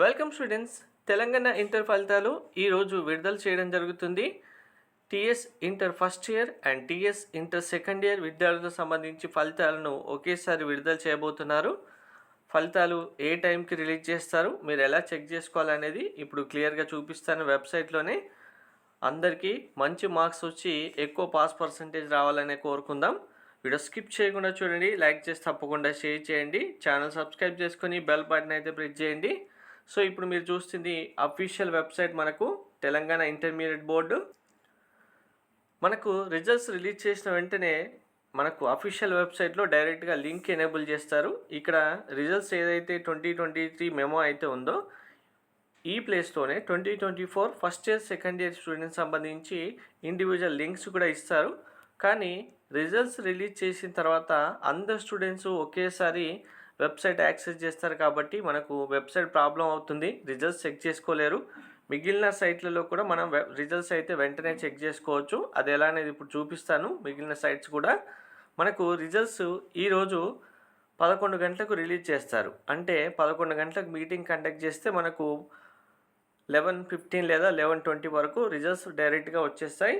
Welcome students. Telangana inter ఫలితాలు ఈరోజు విడుదల చేయడం జరుగుతుంది. TS inter first year and TS inter second year విద్యార్థులకు సంబంధించి ఫలితాలను ఒకేసారి విడుదల చేయబోతున్నారు. ఫలితాలు ఏ టైంకి రిలీజ్ చేస్తారు, మీరు ఎలా చెక్ చేసుకోవాలనేది ఇప్పుడు క్లియర్గా చూపిస్తాను వెబ్సైట్లోనే. అందరికీ మంచి మార్క్స్ వచ్చి ఎక్కువ పాస్ పర్సంటేజ్ రావాలనే కోరుకుందాం. వీడియో స్కిప్ చేయకుండా చూడండి, లైక్ చేసి తప్పకుండా షేర్ చేయండి, ఛానల్ సబ్స్క్రైబ్ చేసుకొని బెల్ బటన్ అయితే ప్రెస్ చేయండి. సో ఇప్పుడు మీరు చూస్తుంది అఫీషియల్ వెబ్సైట్, మనకు తెలంగాణ ఇంటర్మీడియట్ బోర్డు. మనకు రిజల్ట్స్ రిలీజ్ చేసిన వెంటనే మనకు అఫీషియల్ వెబ్సైట్లో డైరెక్ట్గా లింక్ ఎనేబుల్ చేస్తారు. ఇక్కడ రిజల్ట్స్ ఏదైతే 2023 మెమో అయితే ఉందో ఈ ప్లేస్లోనే 2024 first year second year students సంబంధించి ఇండివిజువల్ లింక్స్ కూడా ఇస్తారు. కానీ రిజల్ట్స్ రిలీజ్ చేసిన తర్వాత అందరు స్టూడెంట్స్ ఒకేసారి వెబ్సైట్ యాక్సెస్ చేస్తారు కాబట్టి మనకు వెబ్సైట్ ప్రాబ్లం అవుతుంది, రిజల్ట్స్ చెక్ చేసుకోలేరు. మిగిలిన సైట్లలో కూడా మనం రిజల్ట్స్ అయితే వెంటనే చెక్ చేసుకోవచ్చు. అది ఎలా అనేది ఇప్పుడు చూపిస్తాను. మిగిలిన సైట్స్ కూడా మనకు రిజల్ట్స్ ఈరోజు 11 గంటలకు రిలీజ్ చేస్తారు. అంటే 11 గంటలకు మీటింగ్ కండక్ట్ చేస్తే మనకు 11:15 లేదా 11:20 వరకు రిజల్ట్స్ డైరెక్ట్గా వచ్చేస్తాయి.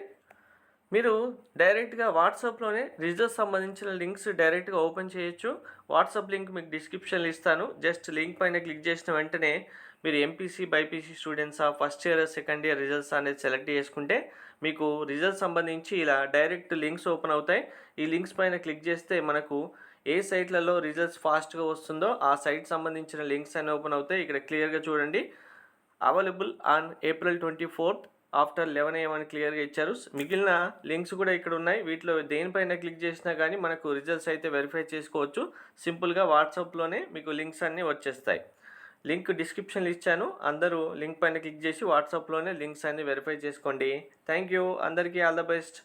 మీరు డైరెక్ట్గా వాట్సాప్లోనే రిజల్ట్స్ సంబంధించిన లింక్స్ డైరెక్ట్గా ఓపెన్ చేయొచ్చు. వాట్సాప్ లింక్ మీకు డిస్క్రిప్షన్లో ఇస్తాను. జస్ట్ లింక్ పైన క్లిక్ చేసిన వెంటనే మీరు ఎంపీసీ బైపీసీ స్టూడెంట్సా, first year second year results అనేది సెలెక్ట్ చేసుకుంటే మీకు రిజల్ట్స్ సంబంధించి ఇలా డైరెక్ట్ లింక్స్ ఓపెన్ అవుతాయి. ఈ లింక్స్ పైన క్లిక్ చేస్తే మనకు ఏ సైట్లలో రిజల్ట్స్ ఫాస్ట్గా వస్తుందో ఆ సైట్ సంబంధించిన లింక్స్ అన్నీ ఓపెన్ అవుతాయి. ఇక్కడ క్లియర్గా చూడండి, available on April 24th after 11 AM అని క్లియర్గా ఇచ్చారు. మిగిలిన లింక్స్ కూడా ఇక్కడ ఉన్నాయి. వీటిలో దేనిపైన క్లిక్ చేసినా కానీ మనకు రిజల్ట్స్ అయితే వెరిఫై చేసుకోవచ్చు. సింపుల్గా వాట్సాప్లోనే మీకు లింక్స్ అన్నీ వచ్చేస్తాయి. లింక్ డిస్క్రిప్షన్లో ఇచ్చాను, అందరూ లింక్ పైన క్లిక్ చేసి వాట్సాప్లోనే లింక్స్ అన్నీ వెరిఫై చేసుకోండి. థ్యాంక్ యూ, అందరికీ ఆల్ ద బెస్ట్.